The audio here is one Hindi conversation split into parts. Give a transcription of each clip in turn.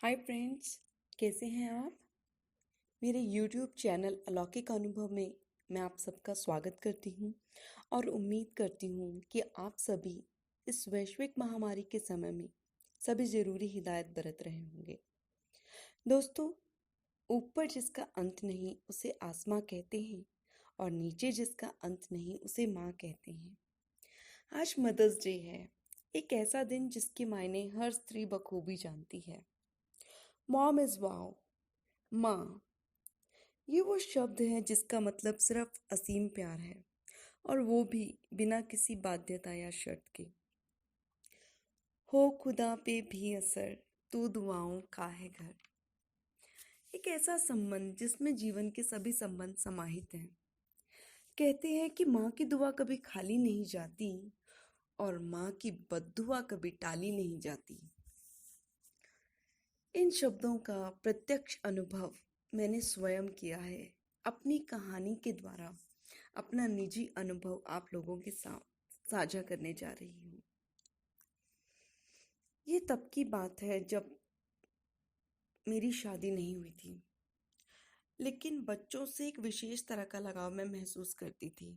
हाय फ्रेंड्स, कैसे हैं आप? मेरे YouTube चैनल अलौकिक अनुभव में मैं आप सबका स्वागत करती हूँ और उम्मीद करती हूँ कि आप सभी इस वैश्विक महामारी के समय में सभी ज़रूरी हिदायत बरत रहे होंगे। दोस्तों, ऊपर जिसका अंत नहीं उसे आसमां कहते हैं और नीचे जिसका अंत नहीं उसे माँ कहते हैं। आज मदर्स डे है, एक ऐसा दिन जिसके मायने हर स्त्री बखूबी जानती है। मॉम इज़ वाओ, माँ। ये वो शब्द है जिसका मतलब सिर्फ असीम प्यार है और वो भी बिना किसी बाध्यता या शर्त के। हो खुदा पे भी असर, तू दुआओं का है घर। एक ऐसा संबंध जिसमें जीवन के सभी संबंध समाहित हैं। कहते हैं कि माँ की दुआ कभी खाली नहीं जाती और माँ की बद्दुआ कभी टाली नहीं जाती। इन शब्दों का प्रत्यक्ष अनुभव मैंने स्वयं किया है। अपनी कहानी के द्वारा अपना निजी अनुभव आप लोगों के साथ साझा करने जा रही हूँ। ये तब की बात है जब मेरी शादी नहीं हुई थी, लेकिन बच्चों से एक विशेष तरह का लगाव मैं महसूस करती थी।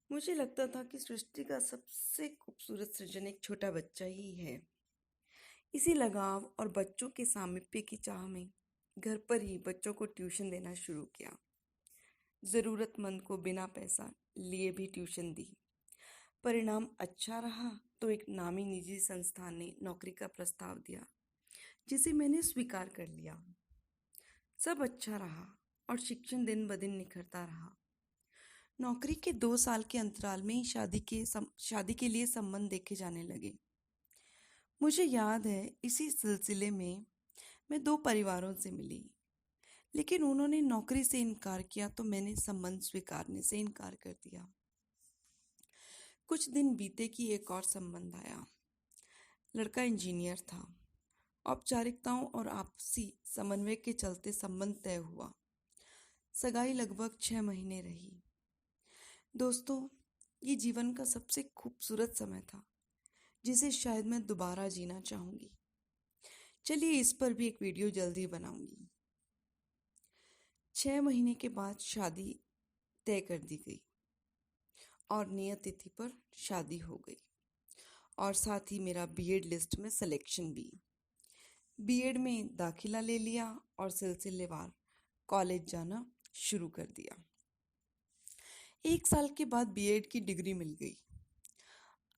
मुझे लगता था कि सृष्टि का सबसे खूबसूरत सृजन एक छोटा बच्चा ही है। इसी लगाव और बच्चों के सामीप्य की चाह में घर पर ही बच्चों को ट्यूशन देना शुरू किया। ज़रूरतमंद को बिना पैसा लिए भी ट्यूशन दी। परिणाम अच्छा रहा तो एक नामी निजी संस्थान ने नौकरी का प्रस्ताव दिया, जिसे मैंने स्वीकार कर लिया। सब अच्छा रहा और शिक्षण दिन ब दिन निखरता रहा। नौकरी के 2 साल के अंतराल में ही शादी के लिए संबंध देखे जाने लगे। मुझे याद है, इसी सिलसिले में मैं 2 परिवारों से मिली, लेकिन उन्होंने नौकरी से इनकार किया तो मैंने संबंध स्वीकारने से इनकार कर दिया। कुछ दिन बीते कि एक और संबंध आया। लड़का इंजीनियर था। औपचारिकताओं और आपसी समन्वय के चलते संबंध तय हुआ। सगाई लगभग 6 महीने रही। दोस्तों, ये जीवन का सबसे खूबसूरत समय था, जिसे शायद मैं दोबारा जीना चाहूंगी। चलिए, इस पर भी एक वीडियो जल्दी बनाऊंगी। 6 महीने के बाद शादी तय कर दी गई और नियत तिथि पर शादी हो गई और साथ ही मेरा बीएड लिस्ट में सिलेक्शन भी। बीएड में दाखिला ले लिया और सिलसिलेवार कॉलेज जाना शुरू कर दिया। 1 साल के बाद बीएड की डिग्री मिल गई।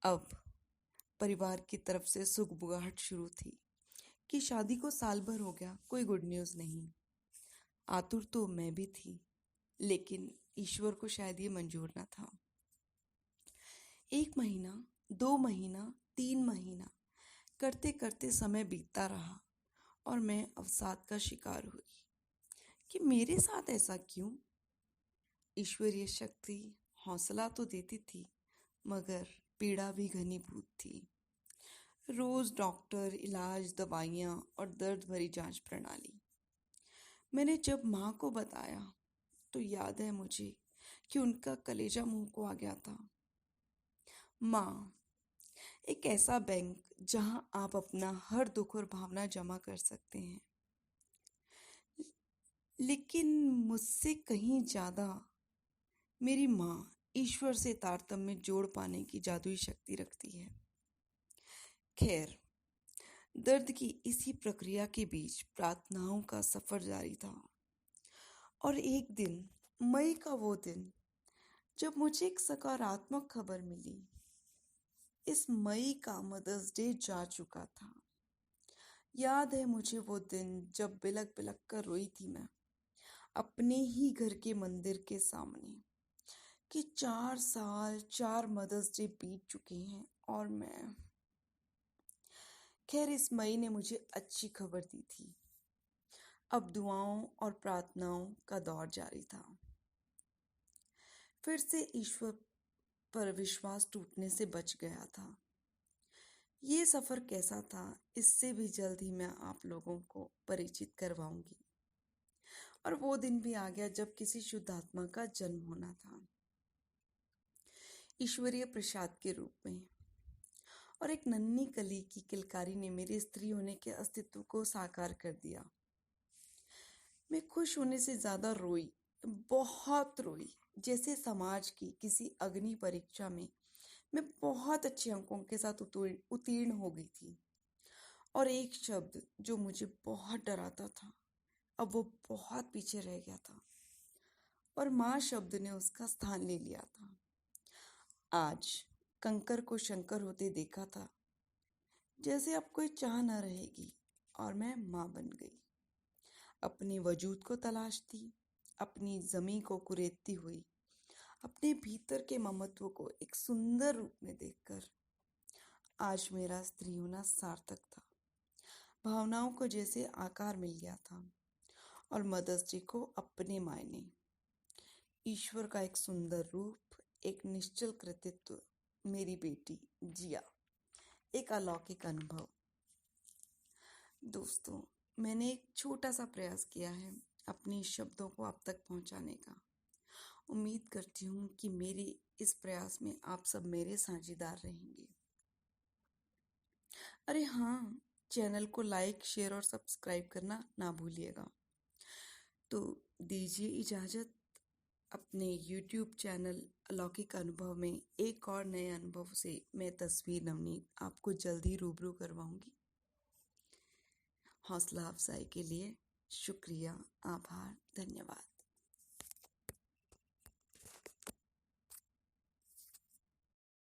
अब परिवार की तरफ से सुगबुगाहट शुरू थी कि शादी को साल भर हो गया, कोई गुड न्यूज़ नहीं। आतुर तो मैं भी थी, लेकिन ईश्वर को शायद ये मंजूर न था। 1 महीना, 2 महीना, 3 महीना करते करते समय बीतता रहा और मैं अवसाद का शिकार हुई कि मेरे साथ ऐसा क्यों। ईश्वरीय शक्ति हौसला तो देती थी, मगर पीड़ा भी घनीभूत थी। रोज डॉक्टर, इलाज, दवाइयाँ और दर्द भरी जांच प्रणाली। मैंने जब माँ को बताया तो याद है मुझे कि उनका कलेजा मुंह को आ गया था। माँ, एक ऐसा बैंक जहां आप अपना हर दुख और भावना जमा कर सकते हैं, लेकिन मुझसे कहीं ज्यादा मेरी माँ ईश्वर से तारतम्य जोड़ पाने की जादुई शक्ति रखती है। खैर, दर्द की इसी प्रक्रिया के बीच प्रार्थनाओं का सफर जारी था और एक दिन, मई का वो दिन, जब मुझे एक सकारात्मक खबर मिली। इस मई का मदर्स डे जा चुका था। याद है मुझे वो दिन जब बिलक बिलक कर रोई थी मैं अपने ही घर के मंदिर के सामने कि 4 साल 4 मदर्स डे बीत चुके हैं और मैं। खैर, इस मई ने मुझे अच्छी खबर दी थी। अब दुआओं और प्रार्थनाओं का दौर जारी था। फिर से ईश्वर पर विश्वास टूटने से बच गया था। ये सफर कैसा था, इससे भी जल्द ही मैं आप लोगों को परिचित करवाऊंगी। और वो दिन भी आ गया जब किसी शुद्ध आत्मा का जन्म होना था, ईश्वरीय प्रसाद के रूप में। और एक नन्ही कली की किलकारी ने मेरे स्त्री होने के अस्तित्व को साकार कर दिया। मैं खुश होने से ज्यादा रोई, बहुत रोई, जैसे समाज की किसी अग्नि परीक्षा में मैं बहुत अच्छे अंकों के साथ उत्तीर्ण हो गई थी। और एक शब्द जो मुझे बहुत डराता था, अब वो बहुत पीछे रह गया था और माँ शब्द ने उसका स्थान ले लिया था। आज कंकर को शंकर होते देखा था, जैसे अब कोई चाह न रहेगी, और मैं माँ बन गई। अपने वजूद को तलाशती, अपनी जमी को कुरेदती हुई, अपने भीतर के ममत्व को एक सुंदर रूप में देखकर आज मेरा स्त्री होना सार्थक था। भावनाओं को जैसे आकार मिल गया था और मदर्स डे को अपने मायने। ईश्वर का एक सुंदर रूप, एक निश्चल कृतित्व, मेरी बेटी जिया, एक अलौकिक अनुभव। दोस्तों, मैंने एक छोटा सा प्रयास किया है अपने शब्दों को आप तक पहुंचाने का। उम्मीद करती हूँ कि मेरे इस प्रयास में आप सब मेरे साझेदार रहेंगे। अरे हाँ, चैनल को लाइक, शेयर और सब्सक्राइब करना ना भूलिएगा। तो दीजिए इजाज़त। अपने YouTube चैनल अलौकिक अनुभव में एक और नए अनुभव से मैं तस्वीर नवनीत आपको जल्द ही रूबरू करवाऊंगी। हौसला अफजाई के लिए शुक्रिया, आभार, धन्यवाद।